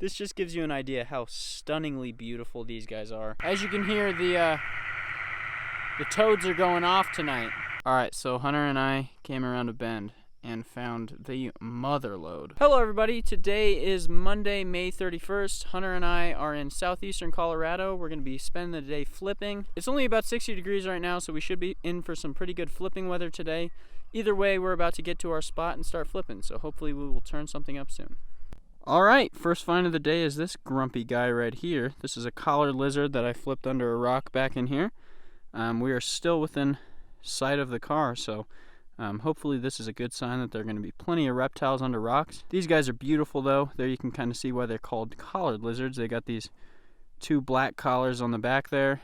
This just gives you an idea how stunningly beautiful these guys are. As you can hear, the toads are going off tonight. Alright, so Hunter and I came around a bend and found the mother lode. Hello everybody, today is Monday, May 31st. Hunter and I are in southeastern Colorado. We're gonna be spending the day flipping. It's only about 60 degrees right now, so we should be in for some pretty good flipping weather today. Either way, we're about to get to our spot and start flipping, so hopefully we will turn something up soon. Alright, first find of the day is this grumpy guy right here. This is a collared lizard that I flipped under a rock back in here. We are still within sight of the car, so hopefully this is a good sign that there are going to be plenty of reptiles under rocks. These guys are beautiful though. There you can kind of see why they're called collared lizards. They got these two black collars on the back there.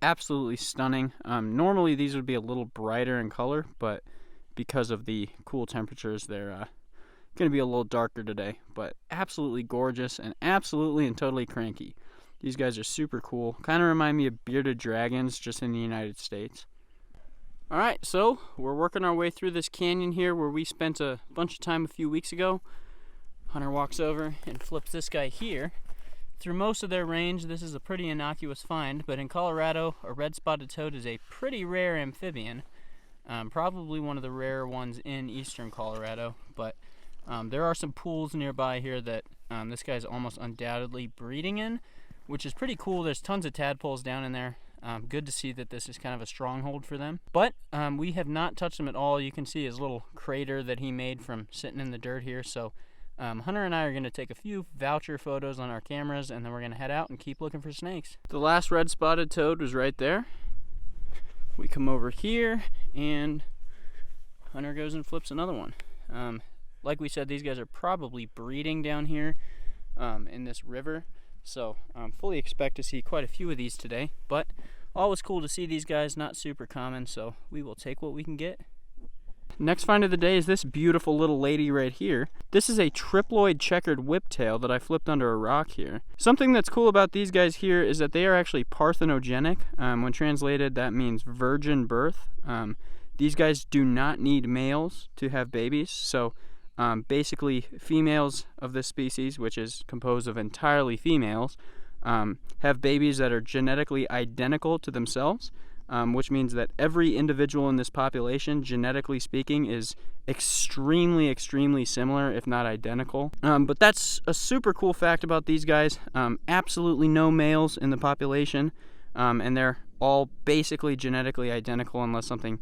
Absolutely stunning. Normally these would be a little brighter in color, but because of the cool temperatures, they're going to be a little darker today. But absolutely gorgeous and absolutely and totally cranky. These guys are super cool. Kind of remind me of bearded dragons just in the United States. Alright, so we're working our way through this canyon here where we spent a bunch of time a few weeks ago. Hunter walks over and flips this guy here. Through most of their range, this is a pretty innocuous find, but in Colorado, a red-spotted toad is a pretty rare amphibian. Probably one of the rarer ones in eastern Colorado, but there are some pools nearby here that this guy's almost undoubtedly breeding in, which is pretty cool. There's tons of tadpoles down in there. Good to see that this is kind of a stronghold for them. But we have not touched them at all. You can see his little crater that he made from sitting in the dirt here. So Hunter and I are going to take a few voucher photos on our cameras, and then we're going to head out and keep looking for snakes. The last red-spotted toad was right there. We come over here, and Hunter goes and flips another one. Like we said, these guys are probably breeding down here in this river. So fully expect to see quite a few of these today, but always cool to see these guys, not super common, so we will take what we can get. Next find of the day is this beautiful little lady right here. This is a triploid checkered whiptail that I flipped under a rock here. Something that's cool about these guys here is that they are actually parthenogenic. When translated, that means virgin birth. These guys do not need males to have babies, so basically females of this species, which is composed of entirely females, have babies that are genetically identical to themselves, which means that every individual in this population, genetically speaking, is extremely similar, if not identical. But that's a super cool fact about these guys. Absolutely no males in the population, and they're all basically genetically identical unless something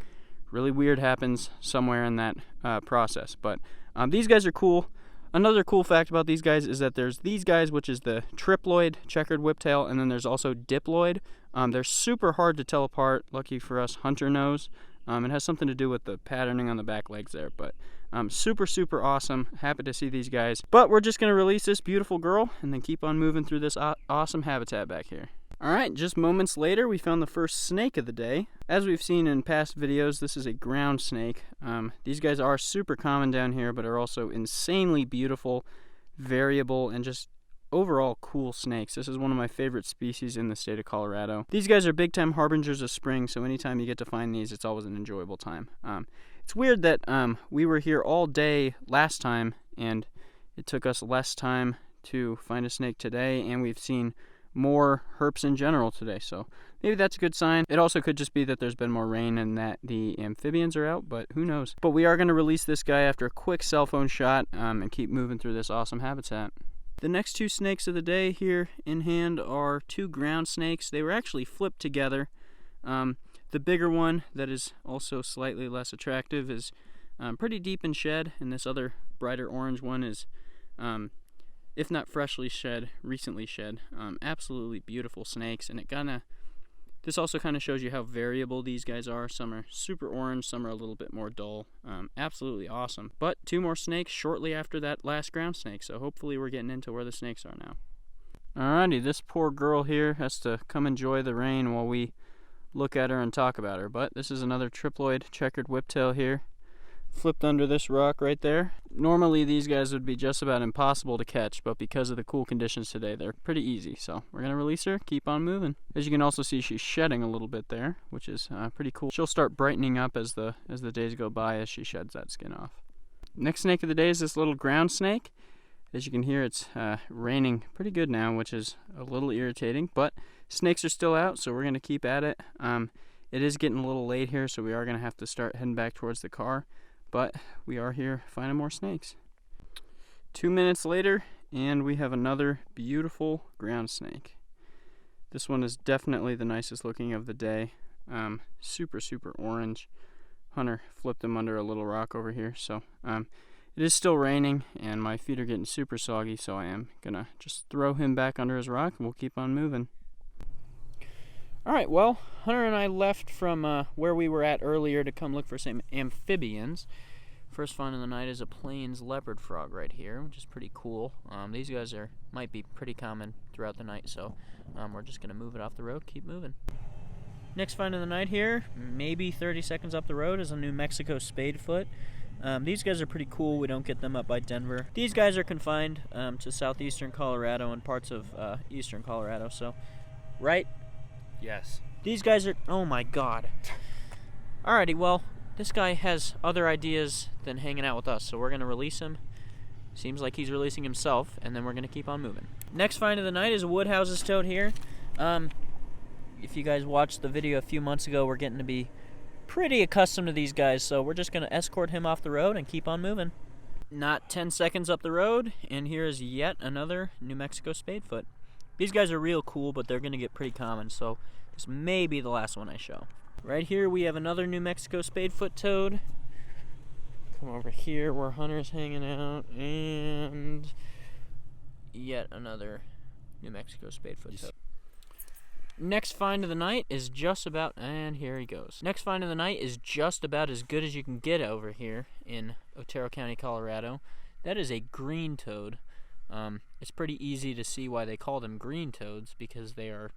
really weird happens somewhere in that process. But these guys are cool. Another cool fact about these guys is that there's these guys, which is the triploid checkered whiptail, and then there's also diploid. They're super hard to tell apart. Lucky for us, Hunter knows. It has something to do with the patterning on the back legs there, but super awesome. Happy to see these guys. But we're just going to release this beautiful girl and then keep on moving through this awesome habitat back here. Alright, just moments later we found the first snake of the day. As we've seen in past videos, this is a ground snake. These guys are super common down here, but are also insanely beautiful, variable, and just overall cool snakes. This is one of my favorite species in the state of Colorado. These guys are big time harbingers of spring, so anytime you get to find these, it's always an enjoyable time. It's weird that we were here all day last time, and it took us less time to find a snake today, and we've seen more herps in general today, so maybe that's a good sign. It also could just be that there's been more rain and that the amphibians are out, but who knows. But we are going to release this guy after a quick cell phone shot and keep moving through this awesome habitat. The next two snakes of the day here in hand are two ground snakes. They were actually flipped together. The bigger one, that is also slightly less attractive, is pretty deep in shed, and this other brighter orange one is if not freshly shed, recently shed. Absolutely beautiful snakes, and this also kind of shows you how variable these guys are. Some are super orange, some are a little bit more dull. Absolutely awesome. But two more snakes shortly after that last ground snake, so hopefully we're getting into where the snakes are now. Alrighty, this poor girl here has to come enjoy the rain while we look at her and talk about her, but this is another triploid checkered whiptail here. Flipped under this rock right there. Normally these guys would be just about impossible to catch, but because of the cool conditions today, they're pretty easy. So we're going to release her, keep on moving. As you can also see, she's shedding a little bit there, which is pretty cool. She'll start brightening up as the days go by as she sheds that skin off. Next snake of the day is this little ground snake. As you can hear, it's raining pretty good now, which is a little irritating, but snakes are still out, so we're going to keep at it. It is getting a little late here, so we are going to have to start heading back towards the car, but we are here finding more snakes. 2 minutes later, and we have another beautiful ground snake. This one is definitely the nicest looking of the day. Super orange. Hunter flipped him under a little rock over here, so it is still raining and my feet are getting super soggy, so I am gonna just throw him back under his rock and we'll keep on moving. Alright, well, Hunter and I left from where we were at earlier to come look for some amphibians. First find of the night is a plains leopard frog right here, which is pretty cool. These guys might be pretty common throughout the night, so we're just gonna move it off the road, keep moving. Next find of the night here, maybe 30 seconds up the road, is a New Mexico spadefoot. These guys are pretty cool. We don't get them up by Denver. These guys are confined to southeastern Colorado and parts of eastern Colorado, so, right? Yes. These guys are, oh my god. Alrighty, well, this guy has other ideas than hanging out with us, so we're going to release him. Seems like he's releasing himself, and then we're going to keep on moving. Next find of the night is a Woodhouse's toad here. If you guys watched the video a few months ago, we're getting to be pretty accustomed to these guys, so we're just going to escort him off the road and keep on moving. Not 10 seconds up the road, and here is yet another New Mexico spadefoot. These guys are real cool, but they're going to get pretty common, so this may be the last one I show. Right here we have another New Mexico spadefoot toad. Come over here where Hunter's hanging out, and yet another New Mexico spadefoot toad. Next find of the night is just about, and here he goes. Next find of the night is just about as good as you can get over here in Otero County, Colorado. That is a green toad. It's pretty easy to see why they call them green toads, because they are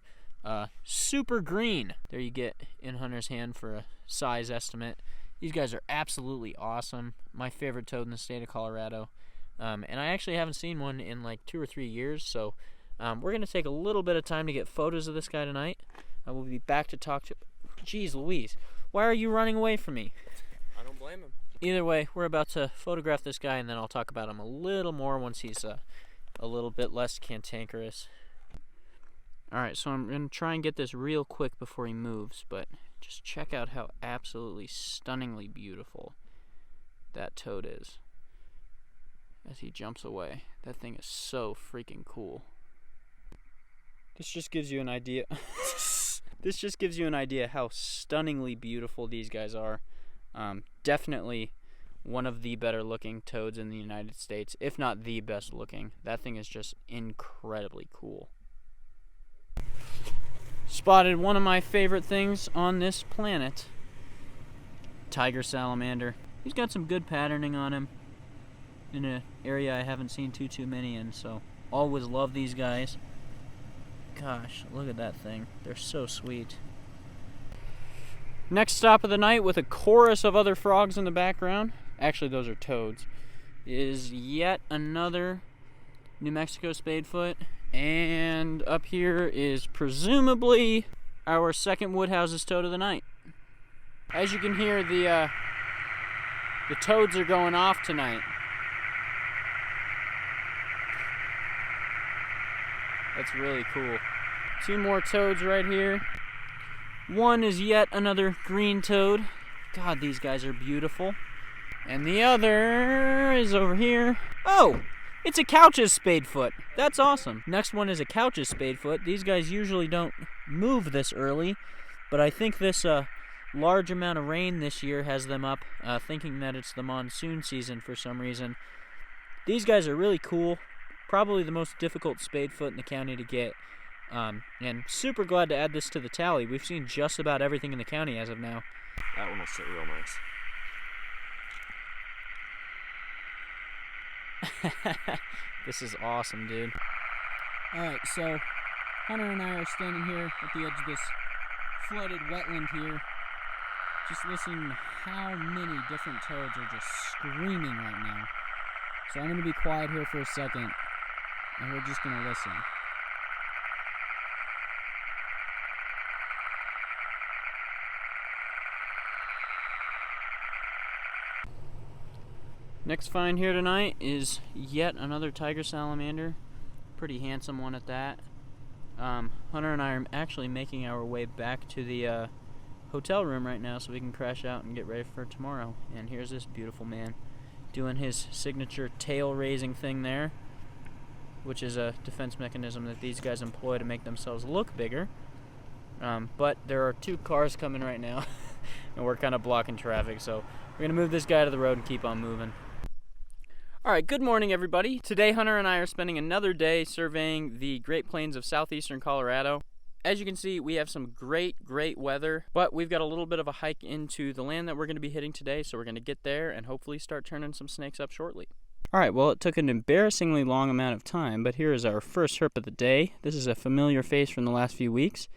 super green. There you get in Hunter's hand for a size estimate. These guys are absolutely awesome. My favorite toad in the state of Colorado. And I actually haven't seen one in like 2 or 3 years, so we're going to take a little bit of time to get photos of this guy tonight. I will be back to talk to... Jeez Louise, why are you running away from me? I don't blame him. Either way, we're about to photograph this guy, and then I'll talk about him a little more once he's a little bit less cantankerous. Alright, so I'm going to try and get this real quick before he moves, but just check out how absolutely stunningly beautiful that toad is as he jumps away. That thing is so freaking cool. This just gives you an idea. This just gives you an idea how stunningly beautiful these guys are. Definitely one of the better looking toads in the United States, if not the best looking. That thing is just incredibly cool. Spotted one of my favorite things on this planet. Tiger salamander. He's got some good patterning on him in an area I haven't seen too many in, so always love these guys. Gosh, look at that thing. They're so sweet. Next stop of the night, with a chorus of other frogs in the background, actually those are toads, is yet another New Mexico spadefoot. And up here is presumably our second Woodhouse's toad of the night. As you can hear, the toads are going off tonight. That's really cool. 2 more toads right here. One is yet another green toad. God, these guys are beautiful. And the other is over here. Oh, it's a Couch's spadefoot. That's awesome. Next one is a Couch's spadefoot. These guys usually don't move this early, but I think this large amount of rain this year has them up, thinking that it's the monsoon season for some reason. These guys are really cool. Probably the most difficult spadefoot in the county to get. And super glad to add this to the tally. We've seen just about everything in the county as of now. That one will sit real nice. This is awesome, dude. Alright, so Hunter and I are standing here at the edge of this flooded wetland here, just listening to how many different toads are just screaming right now. So I'm going to be quiet here for a second, and we're just going to listen. Next find here tonight is yet another tiger salamander. Pretty handsome one at that. Hunter and I are actually making our way back to the hotel room right now so we can crash out and get ready for tomorrow. And here's this beautiful man doing his signature tail raising thing there, which is a defense mechanism that these guys employ to make themselves look bigger. But there are two cars coming right now and we're kind of blocking traffic, so we're gonna move this guy to the road and keep on moving. Alright, good morning everybody. Today Hunter and I are spending another day surveying the Great Plains of southeastern Colorado. As you can see, we have some great weather, but we've got a little bit of a hike into the land that we're going to be hitting today, so we're going to get there and hopefully start turning some snakes up shortly. Alright, well, it took an embarrassingly long amount of time, but here is our first herp of the day. This is a familiar face from the last few weeks,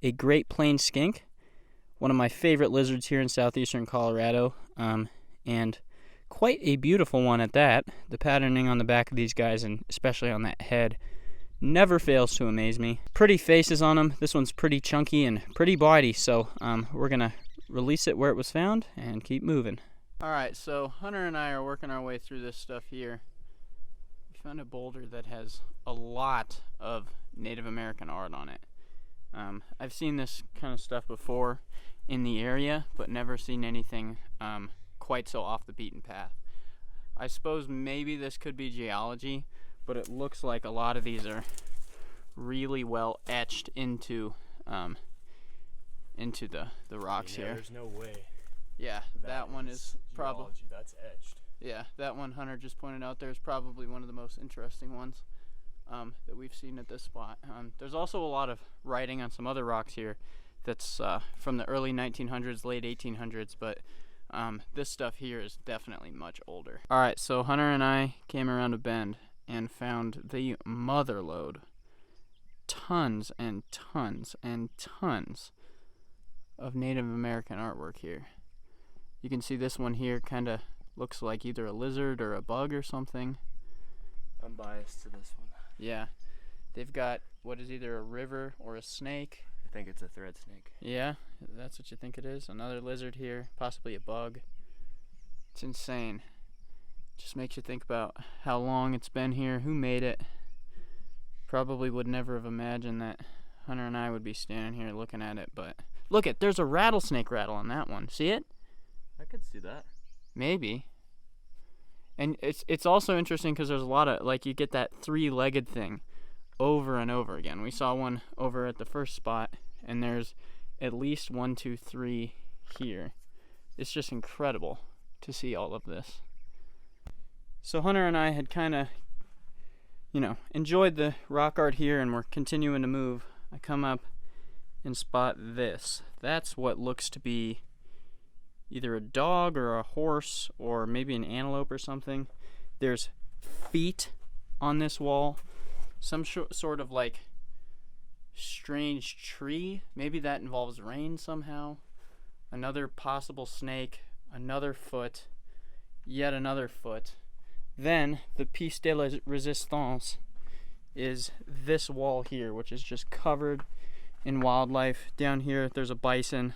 a Great Plains skink, one of my favorite lizards here in southeastern Colorado, and quite a beautiful one at that. The patterning on the back of these guys, and especially on that head, never fails to amaze me. Pretty faces on them. This one's pretty chunky and pretty body, so we're gonna release it where it was found and keep moving. Alright, so Hunter and I are working our way through this stuff here. We found a boulder that has a lot of Native American art on it. I've seen this kind of stuff before in the area, but never seen anything quite so off the beaten path. I suppose maybe this could be geology, but it looks like a lot of these are really well etched into the rocks here. There's no way. Yeah, that one is probably, that's etched. yeah, that one Hunter just pointed out there is probably one of the most interesting ones that we've seen at this spot. There's also a lot of writing on some other rocks here that's from the early 1900s, late 1800s, but this stuff here is definitely much older. Alright, so Hunter and I came around a bend and found the mother lode. Tons and tons and tons of Native American artwork here. You can see this one here kind of looks like either a lizard or a bug or something. I'm biased to this one. Yeah. They've got what is either a river or a snake. I think it's a thread snake. Yeah, that's what you think it is. Another lizard here, possibly a bug. It's insane. Just makes you think about how long it's been here, who made it. Probably would never have imagined that Hunter and I would be standing here looking at it, but look it, there's a rattlesnake rattle on that one. See it? I could see that. Maybe. And it's also interesting because there's a lot of, like, you get that three-legged thing over and over again. We saw one over at the first spot, and there's at least 1, 2, 3 here. It's just incredible to see all of this. So Hunter and I had kind of, enjoyed the rock art here, and we're continuing to move. I come up and spot this. That's what looks to be either a dog or a horse or maybe an antelope or something. There's feet on this wall. Some sort of like strange tree. Maybe that involves rain somehow. Another possible snake. Another foot. Yet another foot. Then the piece de la resistance is this wall here, which is just covered in wildlife. Down here there's a bison.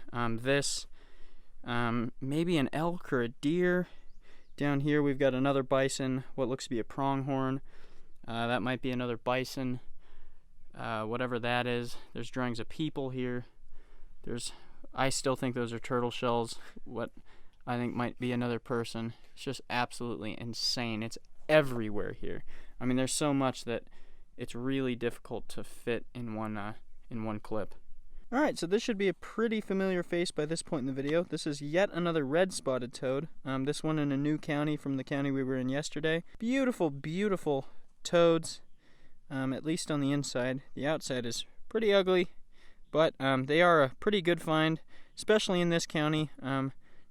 Maybe an elk or a deer. Down here we've got another bison, what looks to be a pronghorn. That might be another bison. Whatever that is. There's drawings of people here. I still think those are turtle shells. What I think might be another person. It's just absolutely insane. It's everywhere here. I mean, there's so much that it's really difficult to fit in one clip. Alright, so this should be a pretty familiar face by this point in the video. This is yet another red-spotted toad. This one in a new county from the county we were in yesterday. Beautiful, beautiful toads, at least on the inside. The outside is pretty ugly, but they are a pretty good find, especially in this county.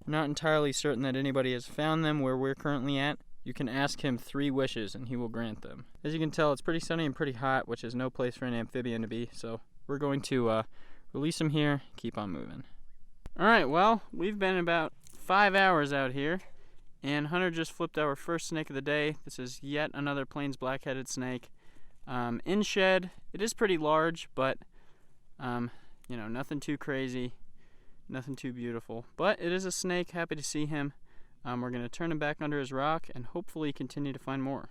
Not entirely certain that anybody has found them where we're currently at. You can ask him 3 wishes and he will grant them. As you can tell, it's pretty sunny and pretty hot, which is no place for an amphibian to be, so we're going to release him here, keep on moving. Alright, well, we've been about 5 hours out here, and Hunter just flipped our first snake of the day. This is yet another Plains black-headed snake. In shed, it is pretty large, but nothing too crazy, nothing too beautiful. But it is a snake, happy to see him. We're going to turn him back under his rock and hopefully continue to find more.